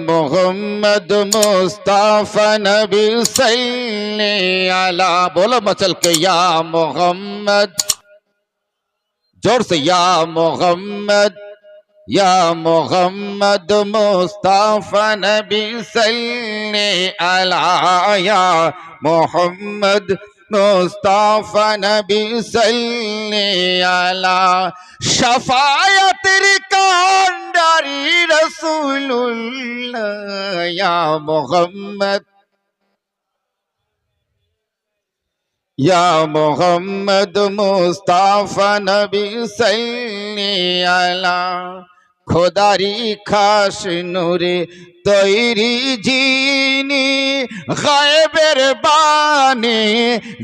मोहम्मद मुस्तफा नबी सल्ले अला, बोलो मचल के या मोहम्मद, जोर से या मोहम्मद मुस्तफा नबी सल्ले अला, या मोहम्मद मुस्तफा नबी सल्ले अला, शफायतेर कांडारी रसूलुल्लाह, या मोहम्मद मुस्तफा नबी सल्ले अला, खुदारी खास नूरे तैरी जिनी, गायबेर बानी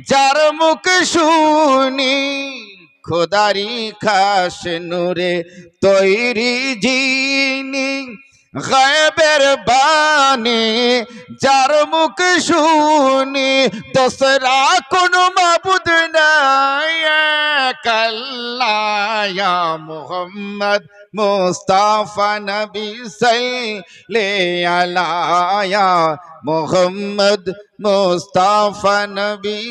जार मुख शुनी, खुदारी खास नूरे तैरी जिनी, गायबेर बानी जार मुख शुनी, दूसरा कोनो माबूद नहीं अल्लाह, या मोहम्मद मुस्तफा नबी सल्ले अला, या मोहम्मद मुस्तफा नबी,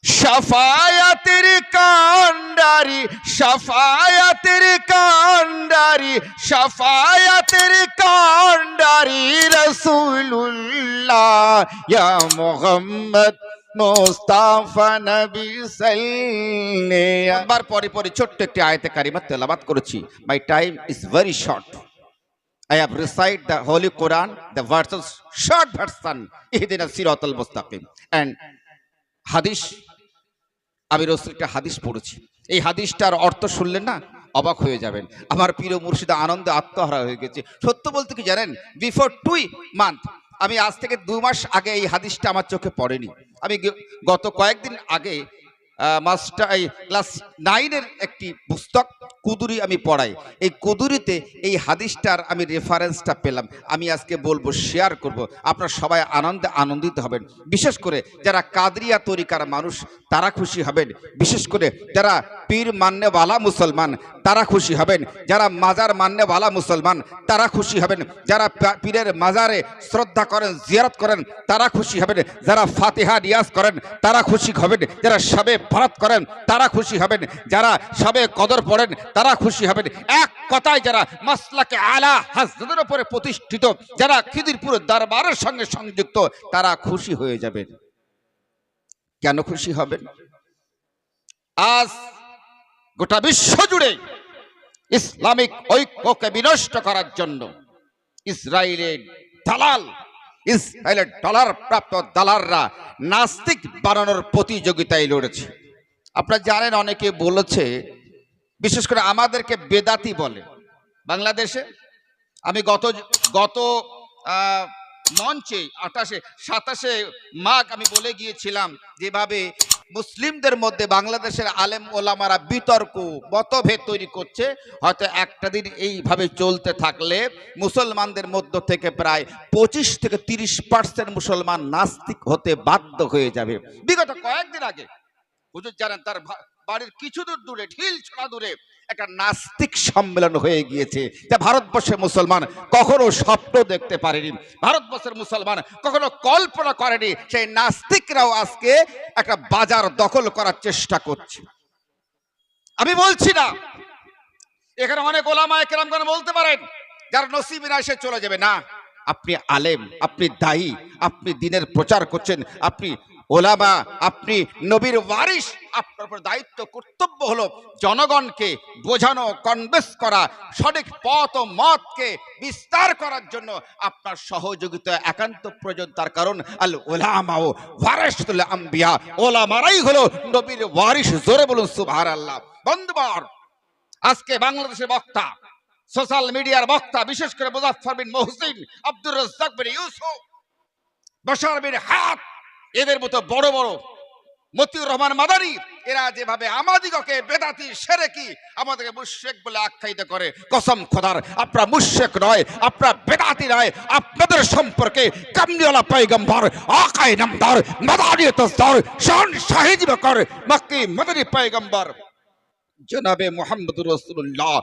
शफायतेर कांडारी, शफायतेर कांडारी, शफायतेर कांडारी रसूलुल्लाह, या मोहम्मद मुस्तफा नबी सल्ले। একবার পরে পরে ছোট্ট একটি আয়াতে কারিমা তেলাওয়াত করেছি। My time is very short. I have recite the Holy Quran, the verses, short version, ইহদিনা সিরাতাল মুস্তাকিম, and হাদিস, আমি রাসূল একটা হাদিস পড়েছি। এই হাদিসটার অর্থ শুনলেন না অবাক হয়ে যাবেন। আমার প্রিয় মুর্শিদ আনন্দে আত্মহারা হয়ে গেছে। সত্য বলতে কি জানেন, বিফোর 2 মান্থ, আমি আজ থেকে 2 মাস আগে এই হাদিসটা আমার চোখে পড়েনি। আমি গত কয়েকদিন আগে মাস্টার ক্লাস 9-এর একটি পুস্তক কুদুরি আমি পড়াই। এই কুদুরিতে এই হাদিসটার আমি রেফারেন্সটা পেলাম। আমি আজকে বলবো, শেয়ার করব, আপনারা সবাই আনন্দিত হবেন। বিশেষ করে যারা কাদরিয়া তরিকার মানুষ তারা খুশি হবেন, বিশেষ করে যারা পীর মান্যওয়ালা মুসলমান তারা খুশি হবেন, যারা মাজার মান্যওয়ালা মুসলমান তারা খুশি হবেন, যারা পীরের মাজারে শ্রদ্ধা করেন, জিয়ারত করেন তারা খুশি হবেন, যারা ফাতিহা রিয়াজ করেন তারা খুশি হবেন, যারা শবে বরাত করেন তারা খুশি হবেন, যারা শবে কদর পড়েন তারা খুশি হবেন। এক কথায় যারা মাসলাকে আলা হযরতের উপরে প্রতিষ্ঠিত, যারা খিদিরপুর দরবারের সঙ্গে সংযুক্ত, তারা খুশি হয়ে যাবেন। কেন খুশি হবেন? আজ গোটা বিশ্ব জুড়ে ইসলামিক ঐক্যকে বিনষ্ট করার জন্য ইসরায়েলের ডলার প্রাপ্ত দালালরা নাস্তিক বানানোর প্রতিযোগিতায় লড়েছে। আপনারা জানেন, অনেকে বলেছে, বিশেষ করে আমাদেরকে বেদাতি বলে বাংলাদেশে। আমি গত মঞ্চে 27 মাঘ আমি বলে গিয়েছিলাম, যেভাবে মুসলিমদের মধ্যে বাংলাদেশের আলেম ওলামারা বিতর্ক মতভেদ তৈরি করছে, হয়তো একটা দিন এইভাবে চলতে থাকলে মুসলমানদের মধ্য থেকে প্রায় 25 থেকে 30% মুসলমান নাস্তিক হতে বাধ্য হয়ে যাবে। বিগত কয়েকদিন আগে হুজুর জানেন, তার বাড়ির কিছু দূরে, ঢিল ছড়া দূরে একটা নাস্তিক সম্মেলন হয়ে গিয়েছে, যা ভারতবর্ষের মুসলমান কখনো স্বপ্ন দেখতে পারেনি, ভারতবর্ষের মুসলমান কখনো কল্পনা করেনি। সেই নাস্তিকরাও আজকে একটা বাজার দখল করার চেষ্টা করছে। আমি বলছি না, এখানে অনেক ওলামায়ে কেরামগণ বলতে পারেন যার নসিবে না সে চলে যাবে, না। আপনি আলেম, আপনি দায়ী, আপনি দ্বীনের প্রচার করছেন, আপনি ওলামা, আপনি নবীর ওয়ারিস, আপনার উপর দায়িত্ব কর্তব্য হলো জনগণকে বোঝানো, কনভিন্স করা, সঠিক পথ ও মতকে বিস্তার করার জন্য আপনার সহযোগিতা একান্ত প্রয়োজন। তার কারণ আল উলামা ও ওয়ারাসাতুল আম্বিয়া, ওলামারাই হলো নবীর ওয়ারিস। জোরে বলুন সুবহানাল্লাহ। বন্ধুগণ, আজকে বাংলাদেশের বক্তা, সোশ্যাল মিডিয়ার বক্তা, বিশেষ করে মুজাফফর বিন মুহসিন, আব্দুর রাজ্জাক বিন ইউসুফ, বাশার বিন হায়াত, এদের মতো বড় বড়, মতিউর রহমান মাদানী, এরা যেভাবে আমাদিগকে বেদাতি, শিরকি, আমাদেরকে মুশরিক বলে আখ্যায়িত করে, কসম খোদার আপনারা মুশরিক নয়, আপনারা বেদাতি নয়। আপনাদের সম্পর্কে কামলিওয়ালা পয়গম্বর, আকায়ে নামদার, মাদানী তাজদার, শান শাহিদ বকর, মক্কি মদনী পয়গম্বর জনাবে মুহাম্মদুর রাসূলুল্লাহ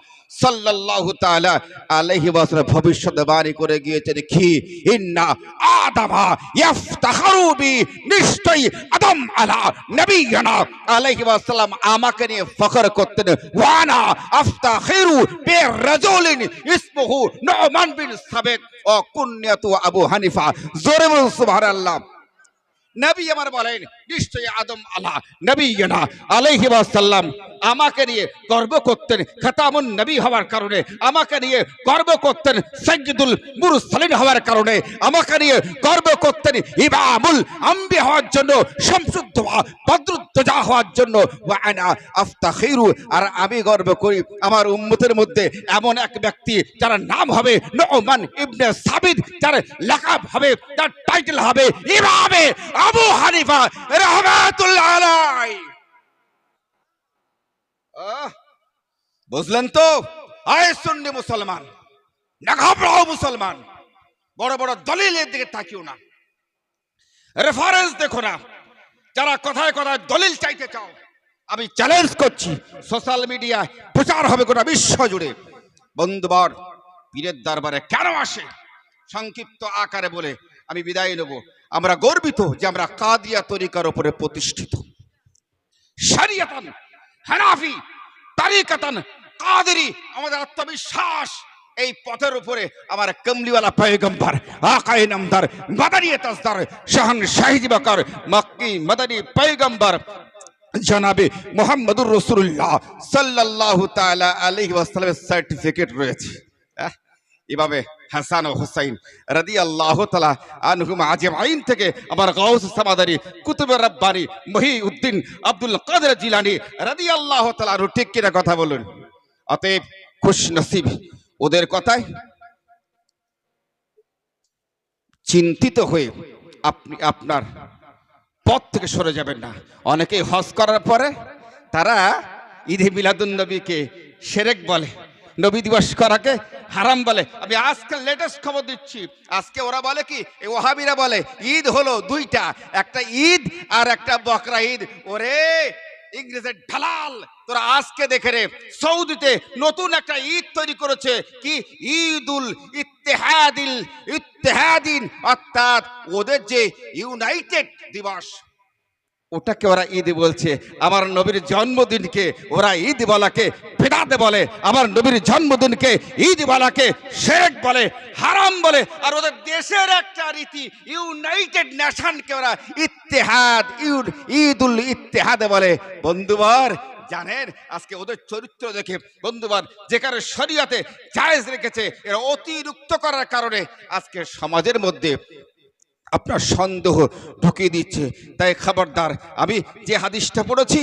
সাল্লাল্লাহু তাআলা আলাইহি ওয়াসাল্লাম ভবিষ্যদ্বাণী করে গিয়েছেন কি ইন্না আদামা ইফতাখারু বি, নিশ্চয়ই আদম আলা নবিয়্যানা আলাইহি ওয়াসাল্লাম আমাকে নিয়ে ফখর করতেন। ওয়ানা আফতাখিরু বি রাজুলিন ইসমুহু নুমান বিন সাবিত ও কুনিয়াতু আবু হানিফা। জোরে বলুন সুবহানাল্লাহ। নবী আমার বলেন নিশ্চয়ই আদম আলা নবিয়্যানা আলাইহি ওয়াসাল্লাম আমাকে নিয়ে গর্ব করতেন, খাতামুন নবী হওয়ার কারণে আমাকে নিয়ে গর্ব করতেন, সাইয়্যিদুল মুরসালিন হওয়ার কারণে আমাকে নিয়ে গর্ব করতেন, ইমামুল আম্বিয়া হওয়ার জন্য, শামসুদ্দোয়া বদরুদ্দোজা হওয়ার জন্য। ওয়া আনা আফতাখিরু, আর আমি গর্ব করি আমার উম্মতের মধ্যে এমন এক ব্যক্তি যার নাম হবে নুমান ইবনে সাবিত, যার লাকাব হবে, যার টাইটেল হবে ইমামে আবু হানিফা রাহমাতুল্লাহ আলাইহি। বুঝলেন তো? আয় সুন্নি মুসলমান, না ঘাবড়াও মুসলমান, বড় বড় দলিলের দিকে তাকিও না, রেফারেন্স দেখো না। যারা কথায় কথায় দলিল চাইতে চাও, আমি চ্যালেঞ্জ করছি, সোশ্যাল মিডিয়ায় প্রচার হবে গোটা বিশ্ব জুড়ে। বন্ধুবর, পীরের দরবারে কেন আসে সংক্ষিপ্ত আকারে বলে আমি বিদায় নেব। আমরা গর্বিত যে আমরা কাদিয়া তরিকার উপরে প্রতিষ্ঠিত। শরিয়াতান, হানাফি, তারিকাতান, কাদেরি, আমাদের আত্মবিশ্বাস এই পথের উপরে আমার কমলিওয়ালা পয়গম্বর আকায়ে নামদার মাদানী তাজদার শাহান শাহিদ বকর মক্কি মাদানী পয়গম্বর জনাবে মুহাম্মদুর রাসূলুল্লাহ সাল্লাল্লাহু তাআলা আলাইহি ওয়াসাল্লামের সার্টিফিকেট রয়েছে। এভাবে হাসান ও হুসাইন রাদিয়াল্লাহু তাআলা আনহুম আজমাইন থেকে আমার গাউস সামাদানি কুতুবে রব্বানি মহিউদ্দিন আব্দুল কাদের জিলানী রাদিয়াল্লাহু তাআলা আনহু, ঠিক কিনা কথা বলুন? অতএব খুশ নসিব ওদের কথায় চিন্তিত হয়ে আপনি আপনার পথ থেকে সরে যাবেন না। অনেকেই হজ করার পরে তারা ঈদে মিলাদুন নবীকে শিরক বলে, নবী দিবস করাকে হারাম বলে। আমি আজকাল লেটেস্ট খবর দিচ্ছি, আজকে ওরা বলে কি, এই ওহাবিরা বলে ঈদ হলো দুইটা, একটা ঈদ আর একটা বকরা ঈদ। ওরে ইংরেজের ঢালাল, তোরা আজকে দেখে রে, সৌদিতে নতুন একটা ঈদ তৈরি করেছে, কি ঈদুল ইত্তেহাদিন, অর্থাৎ ওদের যে ইউনাইটেড দিবস, ওটাকে ওরা ঈদ বলছে। আমার নবীর জন্মদিনকে ওরা ঈদ বলাকে বিদআত বলে, আমার নবীর জন্মদিনকে ঈদ বলাকে শিরক বলে, হারাম বলে। আর ওদের দেশের একটা রীতি ইউনাইটেড নেশনকে ওরা ইত্তেহাদ, ঈদুল ইত্তেহাদ বলে। বন্ধুবার জানেন, আজকে ওদের চরিত্র দেখে বন্ধুবার, যেখানে শরিয়াতে জায়েজ রেখেছে এরা অতিরিক্ত করার কারণে আজকে সমাজের মধ্যে আপনার সন্দেহ ঢুকিয়ে দিচ্ছে। তাই খবরদার, আমি যে হাদিসটা পড়েছি,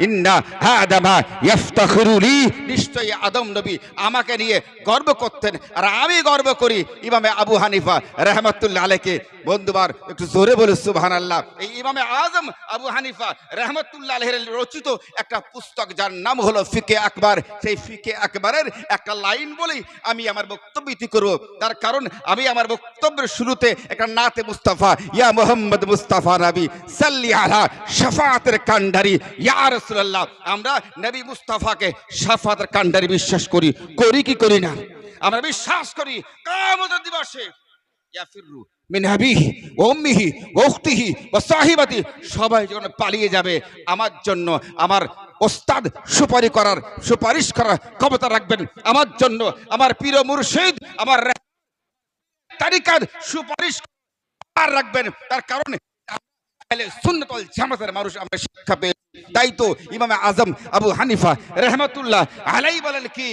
ইন্না আদামা ইফতাখিরু লি, নিশ্চয়ই আদম নবী আমাকে নিয়ে গর্ব করতেন, আর আমি গর্ব করি ইমামে আবু হানিফা রাহমাতুল্লাহ আলাইহি। বন্ধুবার একটু জোরে বলে সুবহানাল্লাহ। এই ইমামে আজম আবু হানিফা রাহমাতুল্লাহ আলাইহির রচিত একটা পুস্তক যার নাম হলো ফিকে আকবর। সেই ফিকে আকবরের একটা লাইন বলেই আমি আমার বক্তব্য ইতি করব। তার কারণ আমি আমার বক্তব্যের শুরুতে একটা নাতে মুস্তাফা, ইয়া মুহাম্মদ মুস্তাফা নবী সাল্লি আলা শাফাআতের কান্ডারি ইয়া রাসূলুল্লাহ, আমরা নবী মুস্তাফাকে শাফাআতের কান্ডারি বিশ্বাস করি, করি কি করি না? আমরা বিশ্বাস করি কিয়ামতের দিবসে ইয়াফিরু মিন আবিহি ওয়া উম্মিহি ওয়া উখতিহি ওয়া সাহিবাতি, সবাই যখন পালিয়ে যাবে আমার জন্য আমার ওস্তাদ সুপারিশ করার ক্ষমতা রাখবেন আমার জন্য, আমার পীর মুর্শিদ আমার তারিকার সুপারিশ রাখবেন। তার কারণে সুন্নাত ওয়াল জামাতের মানুষ আমরা শিক্ষা পেয়েছি। তাই তো ইমামে আজম আবু হানিফা রাহমাতুল্লাহ আলাইহি বলেন কি,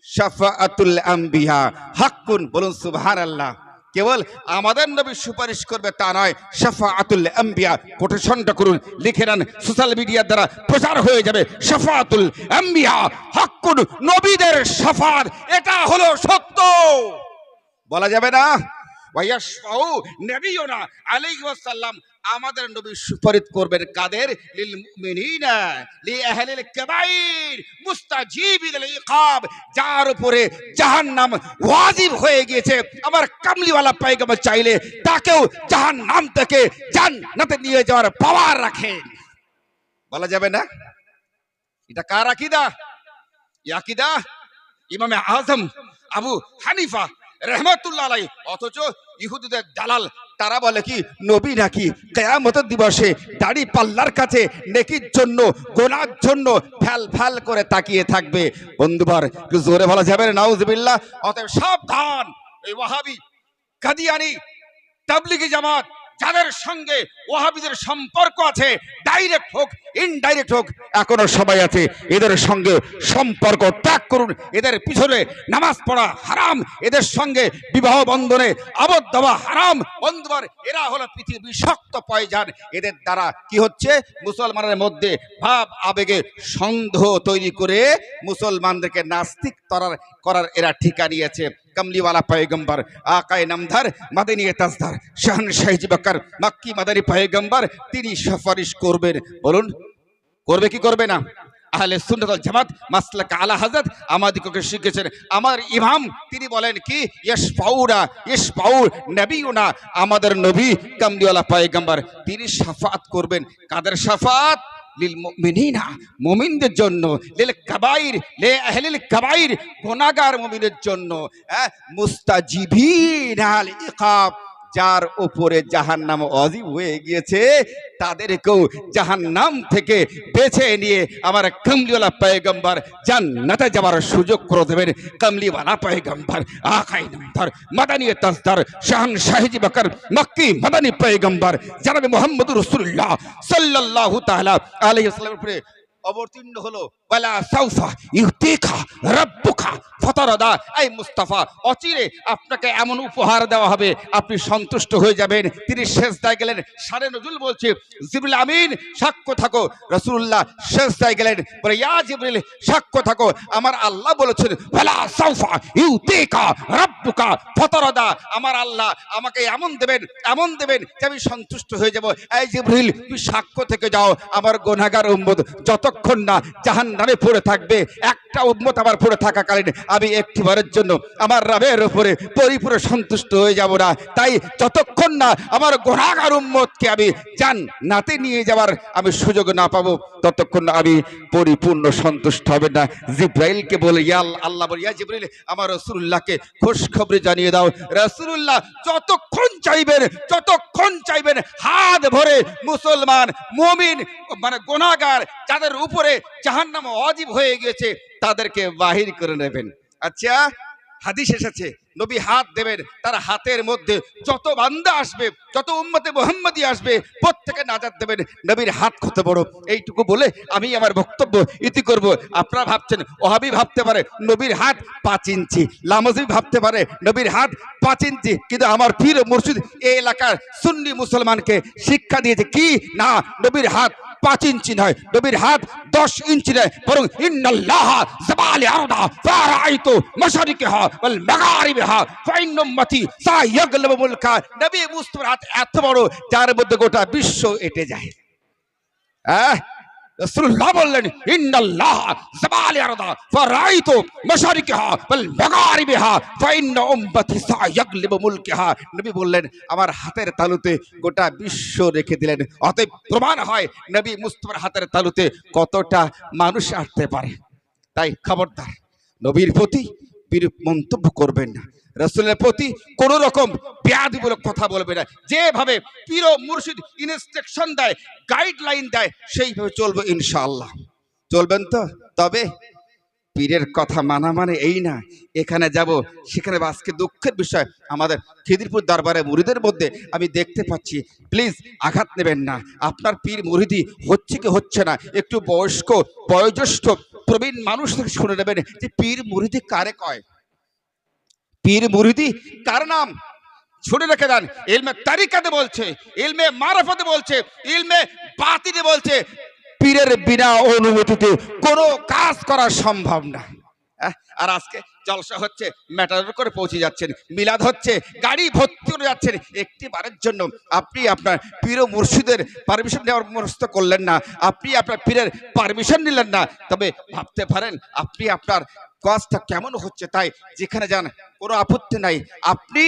শাফাআতুল আম্বিয়া হাক্কুন। বলুন সুবহানাল্লাহ। কেবল আমাদের নবী সুপারিশ করবে তা নয়, শাফাআতুল আম্বিয়া, কোটেশনটা করুন, লিখে নেন, সোশ্যাল মিডিয়ার দ্বারা প্রচার হয়ে যাবে। শাফাআতুল আম্বিয়া হাক্কুন, নবীদের শাফাআত এটা হলো সত্য, বলা যাবে না। ওয়ায়াশফাউ নবিয়ুনা আলাইহি ওয়াসাল্লাম, আমাদের নবী সুপারিশ করবেন কাদের? লিল মুমিনিনা লি আহলিল কাবাইর মুস্তাজিবিল ইকাব, যার উপরে জাহান্নাম ওয়াজিব হয়ে গিয়েছে, আমার কামলিওয়ালা পয়গম্বর চাইলে তাকেও জাহান্নাম থেকে জান্নাতে নিয়ে যাওয়ার পাওয়ার রাখেন, বলা যাবে না। এটা কার আকীদা? এই আকীদা ইমামে আজম আবু হানিফা রাহমাতুল্লাহ আলাইহি। অথচ ইহুদিদের দালাল তারা বলে কি নবী নাকি কিয়ামতের দিবসে দাড়ি পাল্লার কাছে নেকির জন্য গোনার জন্য ফ্যাল ফ্যাল করে তাকিয়ে থাকবে। বন্ধুবার একটু জোরে বলা যাবে না নাউজুবিল্লাহ? অতএব সাবধান, এই ওয়াহাবি, কাদিয়ানি, তাবলিগি জামাত যাদের সঙ্গে ওয়াহাবিদের সম্পর্ক আছে, ডাইরেক্ট হোক ইনডাইরেক্ট হোক, এখনো সবাই আছে, এদের সঙ্গে সম্পর্ক ত্যাগ করুন। এদের পিছনে নামাজ পড়া হারাম, এদের সঙ্গে বিবাহ বন্ধনে আবদ্ধ হওয়া হারাম। বন্ধুবার, এরা হলো পৃথিবীর শক্ত পয়জান। এদের দ্বারা কি হচ্ছে? মুসলমানের মধ্যে ভাব আবেগে সন্দেহ তৈরি করে মুসলমানদেরকে নাস্তিক করার এরা ঠিকা নিয়েছে। কমলিওয়ালা পয়গম্বর আকায়ে নামধার মাদানী তাজদার শাহনশাহ বকর মক্কি মাদানী পয়গম্বর তিনি সুপারিশ করবেন। বলুন করবে কি করবে না? আহলে সুন্নাত ওয়াল জামাত মাসলাক আলা হযরত আমাদিগকে শিখিয়েছেন। আমার ইমাম তিনি বলেন কি ইশফাউ নবিয়ুনা, আমাদের নবী কমলিওয়ালা পয়গম্বর তিনি শাফাআত করবেন। কাদের শাফাআত? লিল মুমিনিনা, মুমিনদের জন্য, লিল কাবাইর, লে আহলিল কাবাইর, গুনাহগার মুমিনের জন্য, মুস্তাজিবিনা আল ইকাব, যার উপরে জাহান্নাম ওয়াজিব হয়ে গিয়েছে তাদেরকেও জাহান্নাম থেকে বেছে নিয়ে আমার কমলিওয়ালা পয়গম্বর জান্নাতে যাওয়ার সুযোগ করে দেবেন। কমলিওয়ালা পয়গম্বর আকায়ে নামদার মাদানী তাজদার শাহনশাহ বকর মক্কি মাদানী পয়গম্বর জনাবে মুহাম্মদুর রাসূলুল্লাহ সাল্লাল্লাহু তাআলা আলাইহি ওয়াসাল্লামের উপরে অবতীর্ণ হলো। ওয়ালা সাউফা ইউতিকা রাব্বুকা ফাতারাদা, এই মুস্তাফা অচিরে আপনাকে এমন উপহার দেওয়া হবে আপনি সন্তুষ্ট হয়ে যাবেন। তিনি সেজদায় গেলেন। শানে নজুল বলছে জিবরিল আমিন সাক্ষ্য থাকো। রাসূলুল্লাহ সেজদায় গেলেন, বলে ইয়া জিবরিল সাক্ষ্য থাকো, আমার আল্লাহ বলেছেন ওয়ালা সাউফা ইউতিকা রাব্বুকা ফাতারাদা, আমার আল্লাহ আমাকে এমন দেবেন যে আমি সন্তুষ্ট হয়ে যাব। এই জিবরিল তুই সাক্ষ্য থেকে যাও, আমার গুনাহগার উম্মত যতক্ষণ না জাহান্নামে পড়ে থাকবে, একটা উম্মত আমার পড়ে থাকাকালীন আমি একটিবারের জন্য আমার রবের উপরে পরিপূর্ণ সন্তুষ্ট হয়ে যাব না। তাই যতক্ষণ না আমার গুনাহগার উম্মতকে আমি জান্নাতে নিয়ে যাওয়ার আমি সুযোগ না পাবো ততক্ষণ আমি পরিপূর্ণ সন্তুষ্ট হবে না। জিব্রাইলকে বলে আল্লাহ বলে ইয়া জিবরিল আমার রাসূলুল্লাহকে খুশখবরি জানিয়ে দাও। রাসূলুল্লাহ যতক্ষণ চাইবেন হাত ভরে মুসলমান মুমিন মানে গুনাহগার যাদের উপরে জাহান্নাম ওয়াজিব হয়ে গিয়েছে তাদেরকে বাহির করে নেবেন। আচ্ছা, হাদিস এসেছে নবী হাত দেবেন, তার হাতের মধ্যে যত বান্দা আসবে, যত উম্মতে মুহাম্মাদি আসবে প্রত্যেকে নাজাত দেবেন। নবীর হাত কত বড়, এইটুকু বলে আমি আমার বক্তব্য ইতি করব। আপনারা ভাবছেন ওহাবি ভাবতে পারে নবীর হাত 5 ইঞ্চি, লামাজি ভাবতে পারে নবীর হাত 5 ইঞ্চি, কিন্তু আমার পীর মুর্শিদ এই এলাকার সুন্নি মুসলমানকে শিক্ষা দিয়েছে কি না, নবীর হাত 5 ইঞ্চি নয়, নবীর হাত 10 ইঞ্চি নয়, বরং ইন্নাল্লাহ যাবাল আরদা ফারাইতু মাশারিকাহা ওয়াল মাগারিবিহা ফাইন উম্মতি সায়াগলিবু মুলকা। নবী মুস্তাফার হাত এত বড় যার মধ্যে গোটা বিশ্ব এঁটে যায়। রাসূলুল্লাহ বললেন ইন্নাল্লাহ যাবাল আরদা ফারাইতু মাশারিকাহা ওয়াল মাগারিবিহা ফাইন উম্মতি সায়াগলিবু মুলকাহা। নবী বললেন আমার হাতের তালুতে গোটা বিশ্ব রেখে দিলেন। অতএব প্রমাণ হয় নবী মুস্তাফার হাতের তালুতে কতটা মানুষ আসতে পারে। তাই খবরদার নবীর প্রতি বিরূপ মন্তব্য করবেন না, রাসূলের প্রতি কোন রকম বেয়াদবিমূলক কথা বলবে না। যেভাবে পীর ও মুর্শিদ ইনস্ট্রাকশন দেয়, গাইডলাইন দেয়, সেইভাবে চলবে ইনশাআল্লাহ। চলবেন তো? তবে পীরের কথা মানা মানে এই না এখানে যাব সেখানে। আজকে দুঃখের বিষয় আমাদের খিদিরপুর দরবারে মুরিদের মধ্যে আমি দেখতে পাচ্ছি, প্লিজ আঘাত নেবেন না। আপনার পীর মুরিদি হচ্ছে কি হচ্ছে না, একটু বয়োজ্যেষ্ঠ প্রবীণ মানুষ থেকে শুনে নেবেন যে পীর মুরিদি কারে কয়, পীর মুরিদি কার নাম। শুনে রেখে দেন, ইলমে তারিকাতে বলছে, ইলমে মারফতে বলছে, ইলমে বাতিনে বলছে পীরের বিনা অনুমতিতে কোনো কাজ করা সম্ভব না। আর আজকে জলসা হচ্ছে, ম্যাটার করে পৌঁছে যাচ্ছেন, মিলাদ হচ্ছে, গাড়ি ভর্তি করে যাচ্ছেন, একটি বারের জন্য আপনি আপনার পীর ও মুর্শিদের পারমিশন নেওয়ার মনস্থ করলেন না, আপনি আপনার পীরের পারমিশন নিলেন না। তবে ভাবতে পারেন আপনি আপনার কাজটা কেমন হচ্ছে। তাই যেখানে যান কোনো আপত্তি নাই, আপনি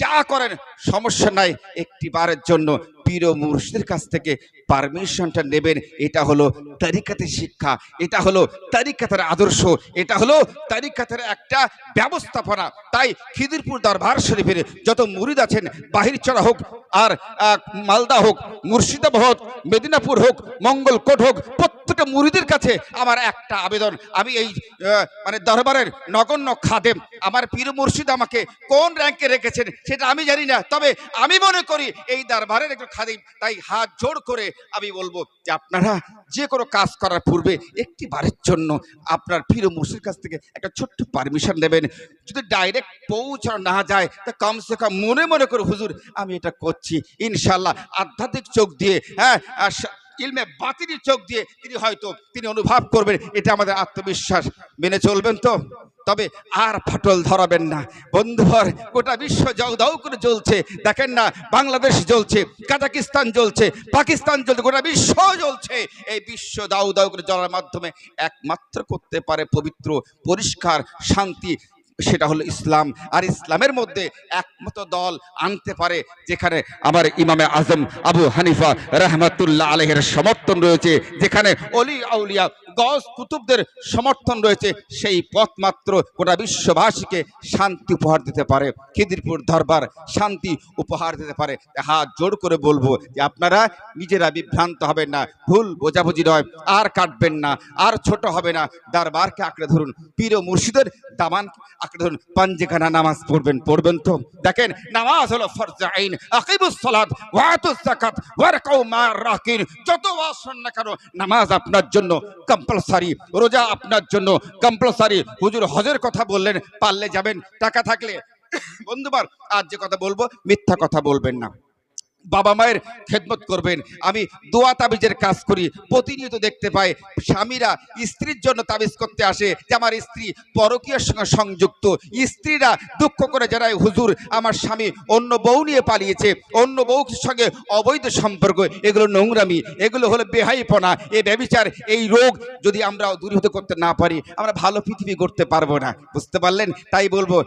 যা করেন সমস্যা নাই, একটি বারের জন্য পীর ও মুর্শিদের কাছ থেকে পারমিশনটা নেবেন। এটা হলো তরিকাতের শিক্ষা, এটা হলো তরিকাতের আদর্শ, এটা হলো তরিকাতের একটা ব্যবস্থাপনা। তাই খিদিরপুর দরবার শরীফের যত মুরিদ আছেন, বাহিরচড়া হোক আর মালদা হোক, মুর্শিদাবাদ হোক, মেদিনীপুর হোক, মঙ্গলকোট হোক, প্রত্যেকটা মুরিদের কাছে আমার একটা আবেদন। আমি এই মানে দরবারের নগণ্য খাদেম, আমার পীর মুর্শিদ আমাকে কোন র্যাঙ্কে রেখেছেন সেটা আমি জানি না, তবে আমি মনে করি এই দরবারের একজন খাদেম। তাই হাত জোড় করে আমি বলবো যে আপনারা যে কোনো কাজ করার পূর্বে একটি বারের জন্য আপনার পীর মুর্শিদের কাছ থেকে একটা ছোট্ট পারমিশন নেবেন। যদি ডাইরেক্ট পৌঁছানো না যায় তা কমসে কম মনে মনে করে হুজুর আমি এটা করছি, ইনশাল্লাহ আধ্যাত্মিক চোখ দিয়ে, হ্যাঁ ইলমে বাতিনি চোখ দিয়ে তিনি অনুভব করবেন। এটা আমাদের আত্মবিশ্বাস। মেনে চলবেন তো? তবে আর ফাটল ধরাবেন না বন্ধুবর। গোটা বিশ্ব যাও দাও করে জ্বলছে, দেখেন না, বাংলাদেশ জ্বলছে, কাজাকিস্তান জ্বলছে, পাকিস্তান জ্বলছে, গোটা বিশ্ব জ্বলছে। এই বিশ্ব দাউ দাউ করে জ্বলার মাধ্যমে একমাত্র করতে পারে পবিত্র পরিষ্কার শান্তি, সেটা হলো ইসলাম। আর ইসলামের মধ্যে একমাত্র দল আনতে পারে যেখানে আমার ইমামে আজম আবু হানিফা রহমাতুল্লাহ আলাইহির সমর্থন রয়েছে, যেখানে অলি আউলিয়া গস কুতুবদের সমর্থন রয়েছে, সেই পথ মাত্র গোটা বিশ্ববাসীকে শান্তি উপহার দিতে পারে। খিদিরপুর দরবার শান্তি উপহার দিতে পারে। হাত জোড় করে বলবো যে আপনারা নিজেরা বিভ্রান্ত হবেন না, ভুল বোঝাবুঝি নয়, আর কাটবেন না, আর ছোট হবে না। দরবারকে আঁকড়ে ধরুন, পীর ও মুর্শিদের দামান আঁকড়ে ধরুন, পাঞ্জেখানা নামাজ পড়বেন তো? দেখেন, নামাজ হলো ফরজ আইন, আকিমুস সালাত ওয়া আতুজ যাকাত ওয়ারকাউ মা'আর রাকিন। যত ওয়াজ শুন না কেন, নামাজ আপনার জন্য কম্পালসারি, রোজা আপনার জন্য কম্পালসারি। হুজুর হজের কথা বললেন, পারলে যাবেন, টাকা থাকলে। বন্ধুবার, আজ যে কথা বলবো মিথ্যা কথা বলবেন না, বাবা মায়ের খেদমত করবেন। আমি দোয়া তাবিজের কাজ করি, প্রতিনিয়ত দেখতে পাই স্বামীরা স্ত্রীর জন্য তাবিজ করতে আসে যে আমার স্ত্রী পরকীয়ার সঙ্গে সংযুক্ত। স্ত্রীরা দুঃখ করে জানায়, হুজুর আমার স্বামী অন্য বউ নিয়ে পালিয়েছে, অন্য বউর সঙ্গে অবৈধ সম্পর্ক। এগুলো নোংরামি, এগুলো হলো বেহাইপনা, এ ব্যভিচার। এই রোগ যদি আমরা দূরীভূত করতে না পারি, আমরা ভালো পৃথিবী গড়তে পারবো না। বুঝতে পারলেন? তাই বলবো,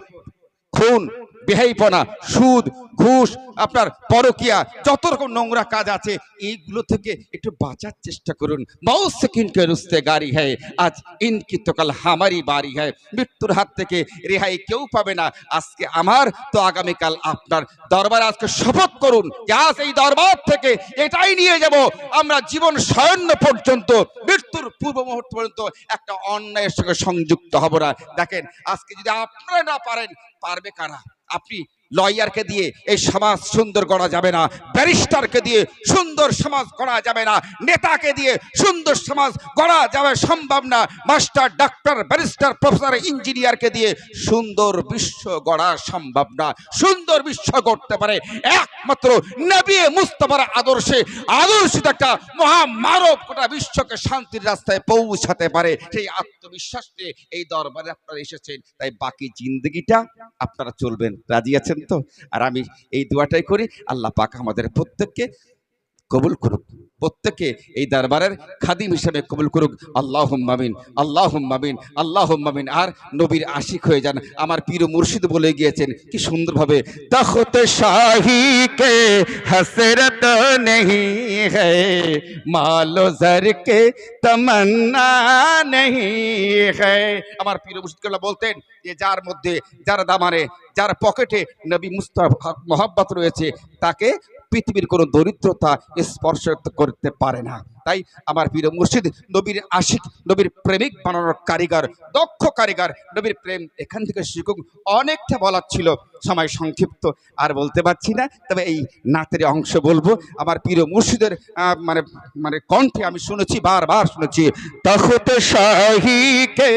খুন, বেহাইপনা, সুদ, ঘুষ, আপনার পরকিয়া, যত রকম নোংরা কাজ আছে, এইগুলো থেকে একটু বাঁচার চেষ্টা করুন। বহু সেকেন্ড কে রুস্তে গাড়ি হ্যায়, আজ ইনকি তো কাল হামারি বাড়ি হ্যায়। মৃত্যুর হাত থেকে রেহাই কেউ পাবে না, আজকে আমার তো আগামীকাল আপনার। দরবারে আজকে শপথ করুন যে আজ এই দরবার থেকে এটাই নিয়ে যাব, আমরা জীবন সায়ন্ন পর্যন্ত, মৃত্যুর পূর্ব মুহূর্ত পর্যন্ত একটা অন্যায়ের সঙ্গে সংযুক্ত হব না। দেখেন, আজকে যদি আপনারা না পারেন, পারবে কারা? আপনি লয়ারকে দিয়ে এই সমাজ সুন্দর গড়া যাবে না, ব্যারিস্টারকে দিয়ে সুন্দর সমাজ গড়া যাবে না, নেতাকে দিয়ে সুন্দর সমাজ গড়া যাবে সম্ভব না, মাস্টার, ডাক্তার, ব্যারিস্টার, প্রফেসর, ইঞ্জিনিয়ারকে দিয়ে সুন্দর বিশ্ব গড়া সম্ভব না। সুন্দর বিশ্ব গড়তে পারে একমাত্র নবী মুস্তাফার আদর্শে, আদর্শিত একটা মহামানব গোটা বিশ্বকে শান্তির রাস্তায় পৌঁছাতে পারে। সেই আত্মবিশ্বাস নিয়ে এই দরবারে আপনারা এসেছেন, তাই বাকি জিন্দগিটা আপনারা চলবেন। রাজি আছেন তো? আর আমি এই দোয়াটাই করি, আল্লাহ পাক আমাদের প্রত্যেককে কবুল করুক, প্রত্যেককে এই দরবারের খাদিম হিসেবে কবুল করুক। আল্লাহুম্মা আমিন, আল্লাহুম্মা আমিন, আল্লাহুম্মা আমিন। আর নবীর আশিক হয়ে যান। আমার পীর মুর্শিদ বলে গিয়েছেন কি সুন্দরভাবে, তখত শাহী কে হসরত নেহি হ্যায়, মালো জর কে তমন্না নেহি হ্যায়। আমার পীর মুর্শিদ বলতেন যে যার মধ্যে, যার দামানে, যার পকেটে নবী মুস্তাফা মোহাব্বত রয়েছে, তাকে পৃথিবীর কোনো দরিদ্রতা স্পর্শ করতে পারে না। তাই আমার পীর মুর্শিদ নবীর আশিক, নবীর প্রেমিক বানানোর কারিগর, দক্ষ কারিগর। নবীর প্রেম এখান থেকে শিখুক। অনেকটা বলার ছিল, সময় সংক্ষিপ্ত, আর বলতে পারছি না। তবে এই নাতের অংশ বলবো। আমার পীর মুর্শিদের মানে কণ্ঠে আমি শুনেছি, বারবার শুনেছি, তখত শাহী কে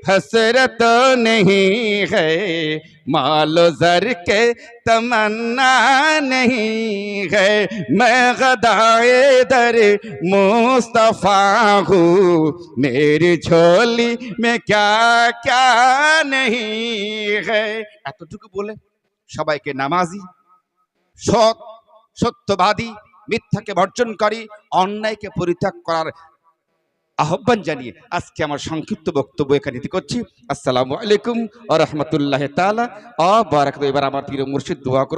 হসরত নেহি হ্যায়, মালো জর কে তমন্না নেহি হ্যায়, मैं गदाए दर मुस्तफा हूँ, मेरी झोली में क्या क्या नहीं है। এতটুকু বলে সবাইকে নামাজি, সৎ, সত্যবাদী, মিথ্যাকে বর্জনকারী, অন্যায়কে পরিত্যাগ করার আহ্বান জানিয়ে আজকে আমার সংক্ষিপ্ত বক্তব্য এখানে করছি। আসসালামু আলাইকুম ওয়া রাহমাতুল্লাহি তাআলা ওয়া বারাকাতুহু। এবার আমার পীর মুর্শিদ দোয়া করুন।